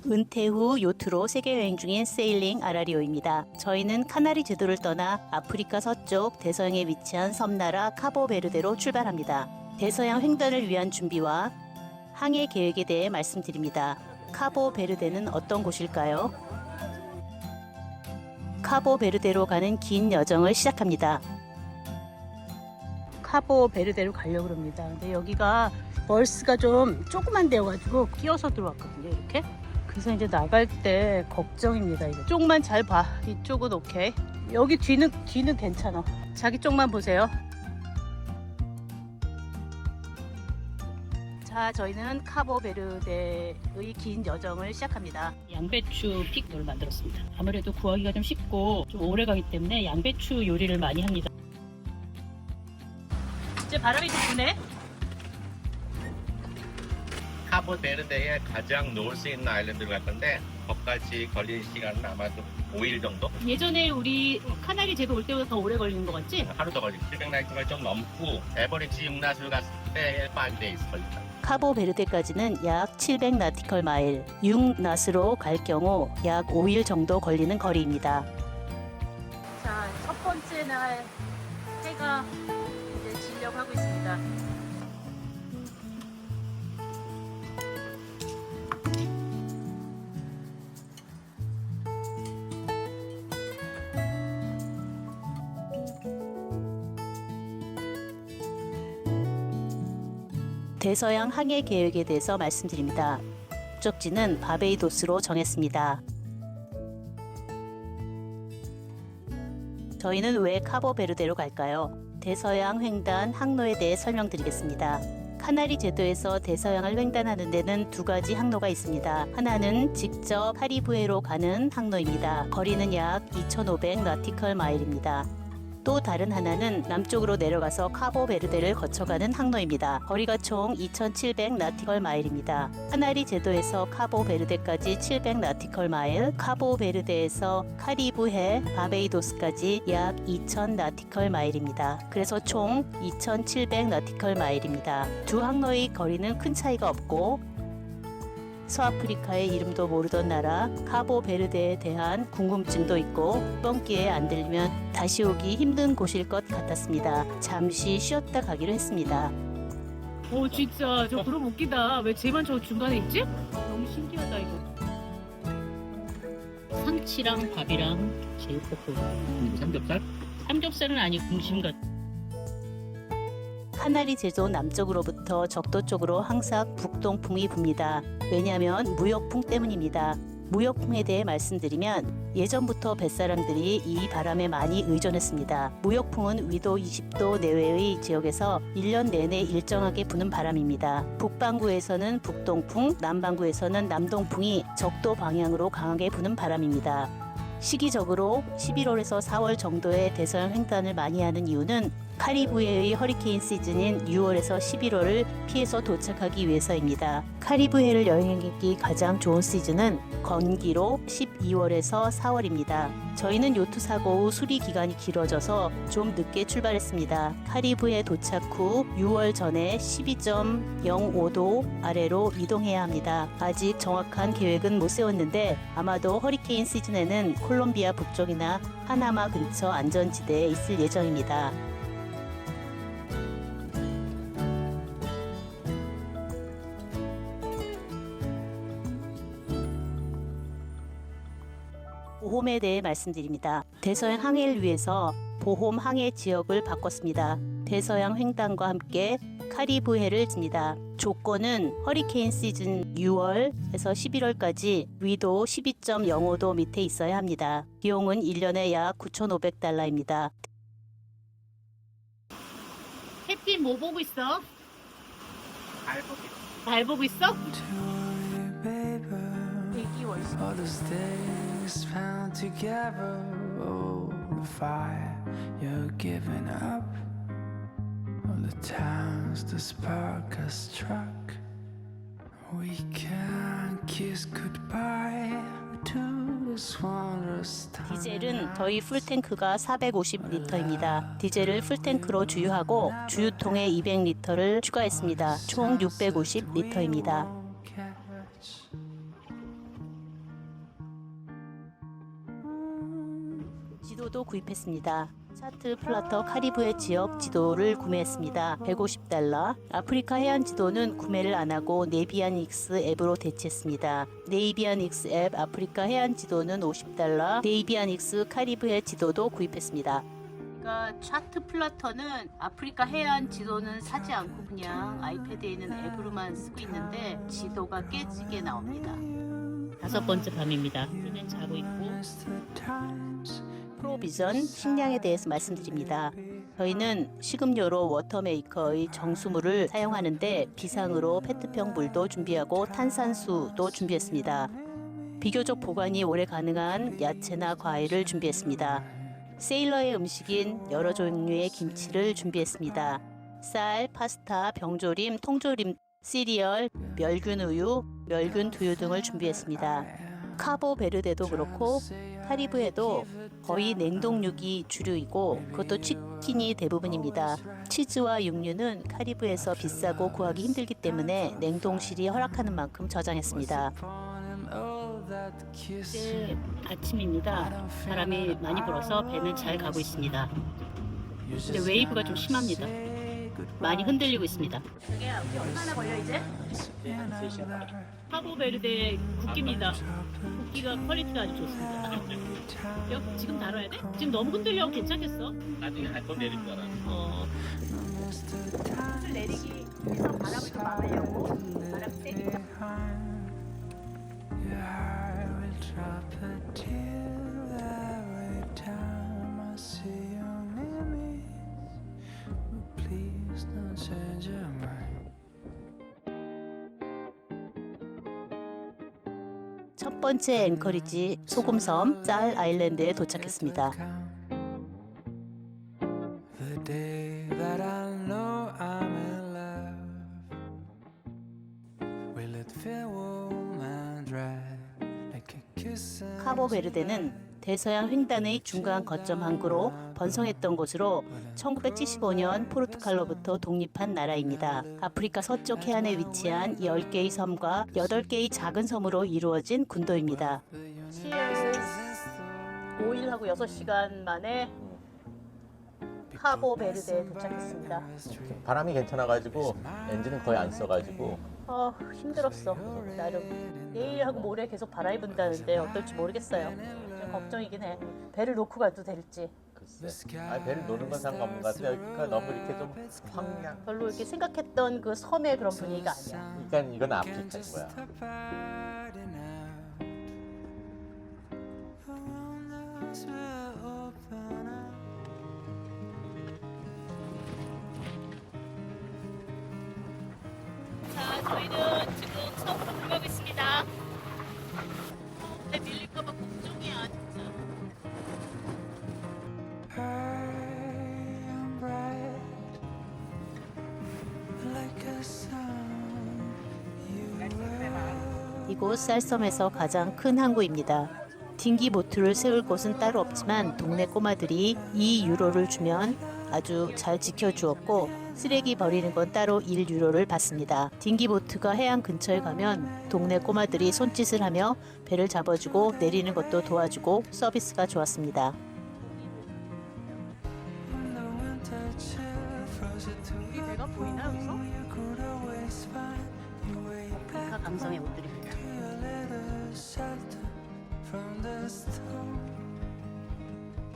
은퇴 후 요트로 세계 여행 중인 세일링 아라리오입니다. 저희는 카나리 제도를 떠나 아프리카 서쪽 대서양에 위치한 섬나라 카보베르데로 출발합니다. 대서양 횡단을 위한 준비와 항해 계획에 대해 말씀드립니다. 카보베르데는 어떤 곳일까요? 카보베르데로 가는 긴 여정을 시작합니다. 카보베르데로 가려고 합니다. 근데 여기가 버스가 좀 조그만 데여가지고 끼어서 들어왔거든요. 이렇게. 그래서 이제 나갈 때 걱정입니다. 이거 쪽만 잘 봐. 이쪽은 오케이. 여기 뒤는 괜찮아. 자기 쪽만 보세요. 자, 저희는 카보베르데의 긴 여정을 시작합니다. 양배추 픽을 만들었습니다. 아무래도 구하기가 좀 쉽고 좀 오래 가기 때문에 양배추 요리를 많이 합니다. 이제 바람이 좀 부네. 카보베르데에 가장 놓을 수 있는 아일랜드로 갈 건데 거기까지 걸릴 시간은 아마도 5일 정도? 예전에 우리 카나리 제도 올 때보다 더 오래 걸리는 것 같지? 하루 더 걸리고 700나이트가 좀 넘고 에버리지 육나술 갔을 때 5days 걸린다. 카보베르데까지는 약 700나티컬 마일, 6나스로 갈 경우 약 5일 정도 걸리는 거리입니다. 자, 첫 번째 날 해가 이제 지려고 하고 있습니다. 대서양 항해 계획에 대해서 말씀드립니다. 목적지는 바베이도스로 정했습니다. 저희는 왜 카보베르데로 갈까요? 대서양 횡단 항로에 대해 설명드리겠습니다. 카나리 제도에서 대서양을 횡단하는 데는 두 가지 항로가 있습니다. 하나는 직접 카리브해로 가는 항로입니다. 거리는 약 2,500나티컬 마일입니다. 또 다른 하나는 남쪽으로 내려가서 카보베르데를 거쳐가는 항로입니다. 거리가 총 2,700나티컬 마일입니다. 카나리 제도에서 카보베르데까지 700나티컬 마일, 카보베르데에서 카리브해, 바베이도스까지 약 2,000나티컬 마일입니다. 그래서 총 2,700나티컬 마일입니다. 두 항로의 거리는 큰 차이가 없고 서아프리카의 이름도 모르던 나라 카보베르데에 대한 궁금증도 있고 이번 기회에 안 들리면 다시 오기 힘든 곳일 것 같았습니다. 잠시 쉬었다 가기로 했습니다. 오, 진짜 저 그럼 웃기다. 왜 쟤만 저 중간에 있지? 너무 신기하다 이거. 상치랑 밥이랑 제육볶음. 삼겹살? 삼겹살은 아니고 중심 같. 카나리 제도 남쪽으로부터 적도 쪽으로 항상 북동풍이 붑니다. 왜냐하면 무역풍 때문입니다. 무역풍에 대해 말씀드리면 예전부터 뱃사람들이 이 바람에 많이 의존했습니다. 무역풍은 위도 20도 내외의 지역에서 1년 내내 일정하게 부는 바람입니다. 북반구에서는 북동풍, 남반구에서는 남동풍이 적도 방향으로 강하게 부는 바람입니다. 시기적으로 11월에서 4월 정도의 대서양 횡단을 많이 하는 이유는 카리브해의 허리케인 시즌인 6월에서 11월을 피해서 도착하기 위해서입니다. 카리브해를 여행하기 가장 좋은 시즌은 건기로 12월에서 4월입니다. 저희는 요트 사고 후 수리 기간이 길어져서 좀 늦게 출발했습니다. 카리브해 도착 후 6월 전에 12.05도 아래로 이동해야 합니다. 아직 정확한 계획은 못 세웠는데 아마도 허리케인 시즌에는 콜롬비아 북쪽이나 파나마 근처 안전지대에 있을 예정입니다. 보홈에 대해 말씀드립니다. 대서양 항해를 위해서 보홈 항해 지역을 바꿨습니다. 대서양 횡단과 함께 카리브해를 칩니다. 조건은 허리케인 시즌 6월에서 11월까지 위도 12.05도 밑에 있어야 합니다. 비용은 1년에 약 9,500달러입니다. 해피 뭐 보고 있어? 달 보고 있어? 대기 월세. All those days found together, oh, the fire you're giving up. All the times the spark has struck, we can't kiss goodbye to this wondrous time. 디젤은 저희 풀탱크가 450리터입니다. 디젤을 풀탱크로 주유하고 주유통에 200리터를 추가했습니다. 총 650리터입니다. 지도도 구입했습니다. 차트 플라터 카리브해 지역 지도를 구매했습니다. 150달러. 아프리카 해안 지도는 구매를 안 하고 네비안익스 앱으로 대체했습니다. 네비안익스 앱 아프리카 해안 지도는 50달러. 네비안익스 카리브해 지도도 구입했습니다. 그러니까 차트 플라터는 아프리카 해안 지도는 사지 않고 그냥 아이패드에 있는 앱으로만 쓰고 있는데 지도가 깨지게 나옵니다. 5번째 밤입니다. 우리는 자고 있고 프로비전 식량에 대해서 말씀드립니다. 저희는 식음료로 워터메이커의 정수물을 사용하는데 비상으로 페트병 물도 준비하고 탄산수도 준비했습니다. 비교적 보관이 오래 가능한 야채나 과일을 준비했습니다. 세일러의 음식인 여러 종류의 김치를 준비했습니다. 쌀, 파스타, 병조림, 통조림, 시리얼, 멸균 우유, 멸균 두유 등을 준비했습니다. 카보베르데도 그렇고 카리브해도 거의 냉동육이 주류이고 그것도 치킨이 대부분입니다. 치즈와 육류는 카리브해에서 비싸고 구하기 힘들기 때문에 냉동실이 허락하는 만큼 저장했습니다. 이제 아침입니다. 바람이 많이 불어서 배는 잘 가고 있습니다. 근데 웨이브가 좀 심합니다. 많이 흔들리고 있습니다. 이게 얼마나 걸려 이제? 카보베르데 국기입니다. 국기가 퀄리티가 아주 좋습니다. 지금 다뤄야 돼? 지금 너무 흔들려. 괜찮겠어? 나중에 한번 내릴 거라. 술 내리기 위해서 바람을 좀 막으려고 바람 세니까. 첫 번째 앵커리지 소금섬 짤 아일랜드에 도착했습니다. 카보베르데는 대서양 횡단의 중간 거점 항구로 번성했던 곳으로 1975년 포르투갈로부터 독립한 나라입니다. 아프리카 서쪽 해안에 위치한 10개의 섬과 8개의 작은 섬으로 이루어진 군도입니다. 5일하고 6시간 만에 카보베르데에 도착했습니다. 바람이 괜찮아가지고 엔진은 거의 안 써가지고 힘들었어. 나름 내일하고 모레 계속 바람이 분다는데 어떨지 모르겠어요. 좀 걱정이긴 해. 배를 놓고 가도 될지. 글쎄. 배를 노는 건 상관없는 것 같아요. 여기가 너무 이렇게 좀 황량. 별로 이렇게 생각했던 그 섬의 그런 분위기가 아니야. 그러니까 이건 아프리카인 거야. 자, 저희는 지금 섬으로 들어가고 있습니다. 밀릴까봐 걱정이야, 진짜. 이곳 쌀섬에서 가장 큰 항구입니다. 딩기 보트를 세울 곳은 따로 없지만 동네 꼬마들이 2유로를 주면 아주 잘 지켜주었고 쓰레기 버리는 건 따로 1유로를 받습니다. 딩기 보트가 해안 근처에 가면 동네 꼬마들이 손짓을 하며 배를 잡아주고 내리는 것도 도와주고 서비스가 좋았습니다. 우리 배가 보이나 여기서? 아프리카 감성의 옷들입니다.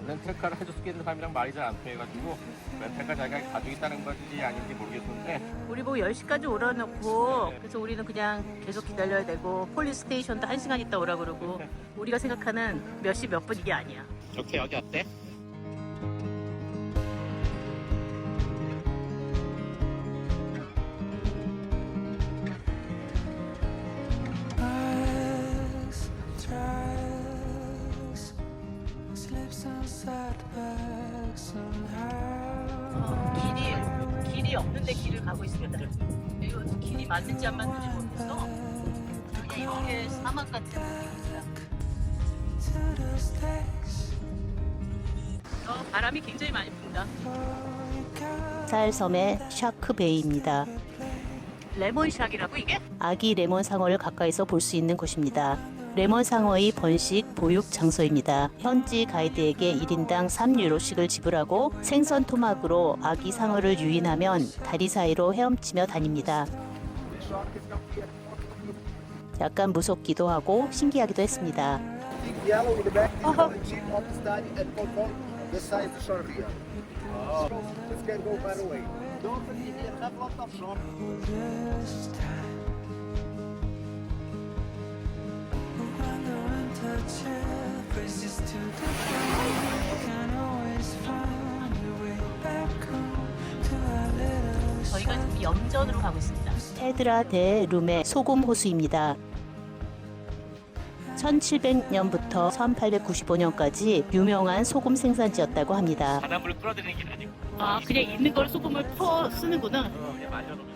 렌탈카를 해줄 수 있는 사람이랑 말이 잘 안 통해가지고 렌탈카 자기가 가지고 있다는 건지 아닌지 모르겠는데 우리 보고 10시까지 오라놓고 그래서 우리는 그냥 계속 기다려야 되고 폴리스 스테이션도 1시간 있다 오라 그러고 우리가 생각하는 몇 시 몇 분 이게 아니야. 좋게 여기 어때? 길이 없는데 길을 가고 있습니다. 이거 길이 맞는지 안 맞는지 모르겠어. 그냥 이렇게 사막 같은 느낌이야. 바람이 굉장히 많이 분다. 쌀섬의 샤크베이입니다. 레몬샥이라고 이게? 아기 레몬 상어를 가까이서 볼 수 있는 곳입니다. 레몬상어의 번식 보육 장소입니다. 현지 가이드에게 1인당 3유로씩을 지불하고 생선 토막으로 아기 상어를 유인하면 다리 사이로 헤엄치며 다닙니다. 약간 무섭기도 하고 신기하기도 했습니다. yellow with the back of the study and confirm the size of the shark here. This can go far away. Don't forget here, have lots of shark. When the winter chill pushes to the bone, can always find a way back home to our little 저희가 지금 염전으로 가고 있습니다. 테드라 데 룸의 소금 호수입니다. 1700년부터 1895년까지 유명한 소금 생산지였다고 합니다. 바닷물을 끌어들이는 게 아니고. 아, 그냥 있는 걸 소금을 퍼 쓰는구나. 그냥 마셔놓으면.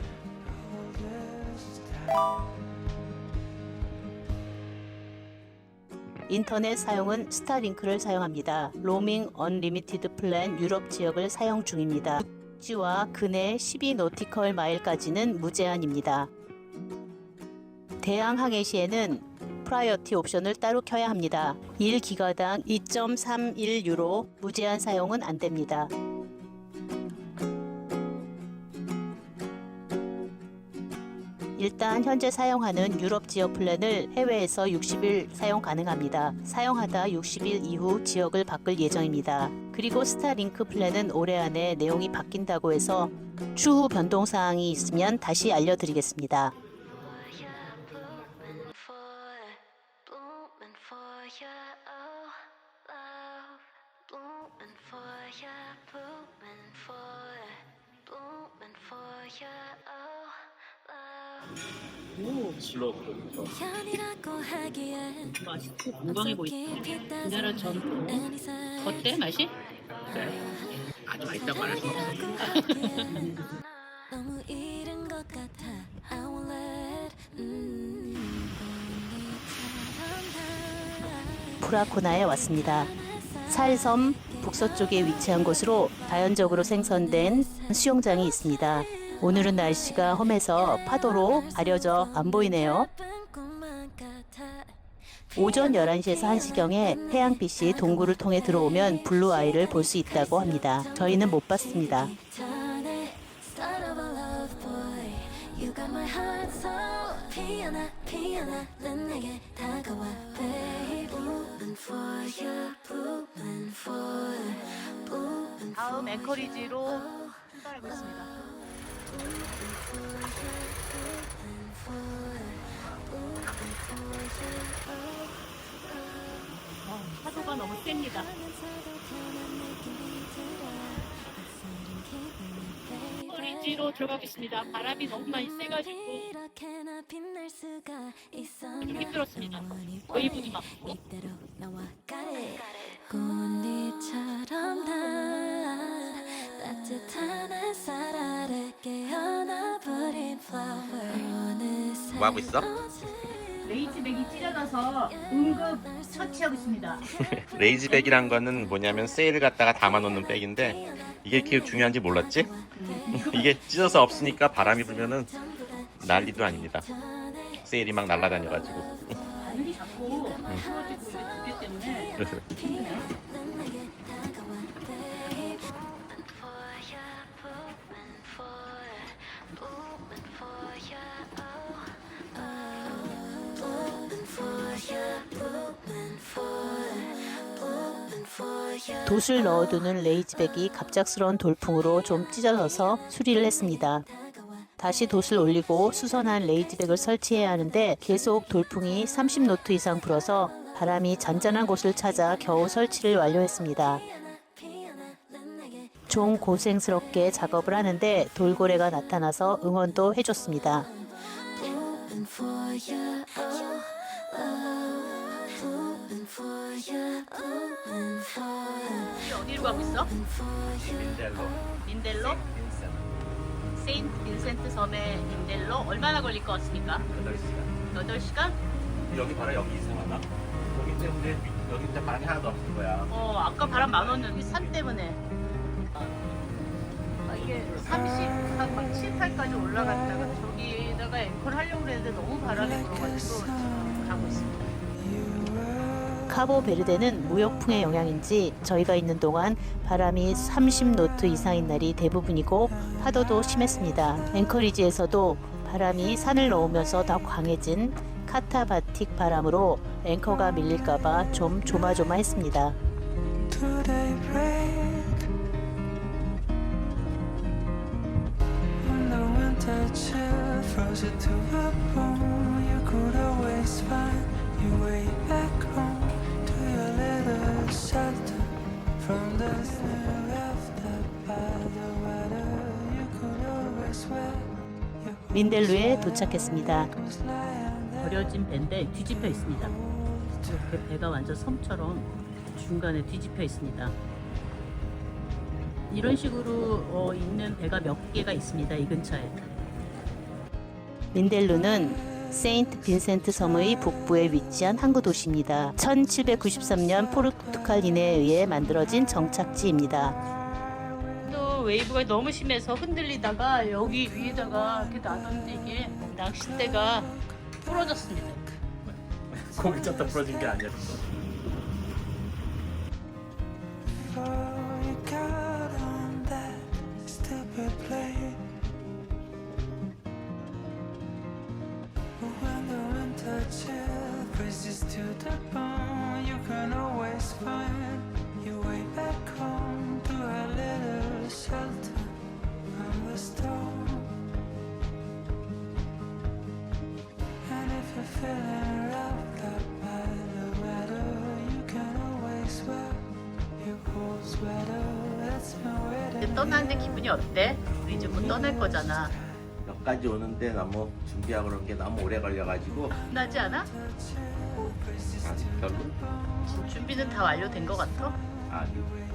인터넷 사용은 스타링크를 사용합니다. 로밍 언리미티드 플랜 유럽 지역을 사용 중입니다. 육지와 근해 12 노티컬 마일까지는 무제한입니다. 대양 항해 시에는 프라이어티 옵션을 따로 켜야 합니다. 1기가당 2.31유로, 무제한 사용은 안 됩니다. 일단 현재 사용하는 유럽 지역 플랜을 해외에서 60일 사용 가능합니다. 사용하다 60일 이후 지역을 바꿀 예정입니다. 그리고 스타링크 플랜은 올해 안에 내용이 바뀐다고 해서 추후 변동사항이 있으면 다시 알려드리겠습니다. 맛있고 건강해 보이죠? 우리나라 전통. 어때 맛이? 아주 맛있다고 말할 수 없어. 너무 이른 것 같아. I won't let 프라코나에 왔습니다. 살섬 북서쪽에 위치한 곳으로 자연적으로 생성된 수영장이 있습니다. 오늘은 날씨가 험해서 파도로 가려져 안 보이네요. 오전 11시에서 1시경에 태양빛이 동굴을 통해 들어오면 블루 아이를 볼 수 있다고 합니다. 저희는 못 봤습니다. 다음 앵커리지로 출발하고 있습니다. 파도가 너무 셉니다. 앵커리지로 들어가겠습니다. 바람이 너무 많이 세가지고 좀 힘들었습니다. 웨이브도 맞고. 꽃잎처럼 난 따뜻한 햇살 아래 깨어나버린 flower. 뭐 하고 있어? 레이즈백이 찢어져서 응급 처치하고 있습니다. 레이즈백이란 거는 뭐냐면 세일을 갖다가 담아놓는 백인데 이게 이렇게 중요한지 몰랐지? 이게 찢어서 없으니까 바람이 불면은 난리도 아닙니다. 세일이 막 날아다녀가지고. 바늘이 자꾸 추워지고 두개 때문에 돛을 넣어두는 레이즈백이 갑작스러운 돌풍으로 좀 찢어져서 수리를 했습니다. 다시 돛을 올리고 수선한 레이즈백을 설치해야 하는데 계속 돌풍이 30노트 이상 불어서 바람이 잔잔한 곳을 찾아 겨우 설치를 완료했습니다. 좀 고생스럽게 작업을 하는데 돌고래가 나타나서 응원도 해줬습니다. 어디로 가고 있어? 민델로. 민델로? 세인트 빈센트 섬의 민델로 얼마나 걸릴 것 같습니까? 8시간. 8시간? 여기 봐라, 여기 이상하다. 여기 때문에 여기 진짜 바람이 하나도 없을 거야. 아까 바람 많았는데 산 때문에 이게 37까지 올라갔다가 저기다가 앵콜 하려고 그랬는데 너무 바람이 불어가지고 지금 가고 있습니다. 카보베르데는 무역풍의 영향인지 저희가 있는 동안 바람이 30노트 이상인 날이 대부분이고 파도도 심했습니다. 앵커리지에서도 바람이 산을 넘으면서 더 강해진 카타바틱 바람으로 앵커가 밀릴까봐 좀 조마조마했습니다. to daybreak. When the winter chill frozen to a bone, you could always find your way back home to your little shelter from the sun left up by the water. You could always wear your 민델루에 도착했습니다. clothes lying there. 버려진 배인데 뒤집혀 있습니다. 이렇게 배가 완전 섬처럼 중간에 뒤집혀 있습니다. 이런 식으로 있는 배가 몇 개가 있습니다. 이 근처에. 민델루는 세인트 빈센트 섬의 북부에 위치한 항구 도시입니다. 1793년 포르투갈인에 의해 만들어진 정착지입니다. 또 웨이브가 너무 심해서 흔들리다가 여기 위에다가 이렇게 놔뒀는데 이게 낚싯대가 부러졌습니다. 고기 쪘다 부러진 게 아니야. Before you got on that stupid plane. But when the winter chill freezes to the bone, you can always find your way back home to a little shelter from the storm. And if you're feeling roughed up by the weather, you can always wear your cold sweater. That's been waiting. 떠나는데 기분이 어때? 우리 이제 곧 떠날 거잖아. 여기까지 오는데 너무 준비하고 그런 게 너무 오래 걸려가지고 나지 않아? 아니 별로 준비는 다 완료된 것 같아? 아니 왜?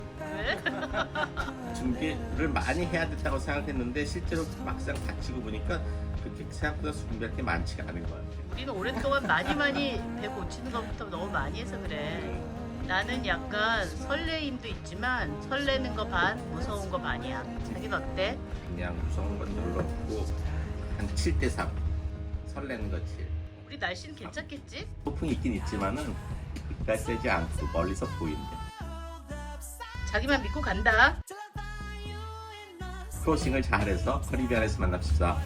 준비를 많이 해야 된다고 생각했는데 실제로 막상 다치고 보니까 그렇게 생각보다 준비할 게 많지가 않은 것 같아요. 우리는 오랫동안 많이 배 고치는 것부터 너무 많이 해서 그래. 나는 약간 설레임도 있지만 설레는 거 반, 무서운 거 반이야. 자기는 어때? 그냥 무서운 건 별로 없고 한 7대3 설레는 거 7. 우리 날씨는 괜찮겠지? 소풍이 있긴 있지만은 그까지 세지 않고 멀리서 보이는데 자기만 믿고 간다. 크로싱을 잘해서 커리비안에서 만납시다.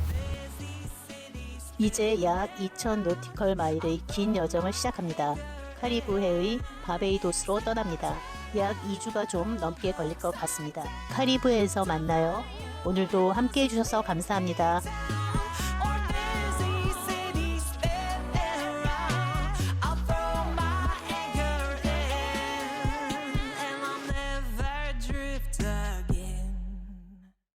이제 약 2000 노티컬 마일의 긴 여정을 시작합니다. 카리브해의 바베이도스로 떠납니다. 약 2주가 좀 넘게 걸릴 것 같습니다. 카리브해에서 만나요. 오늘도 함께 해주셔서 감사합니다.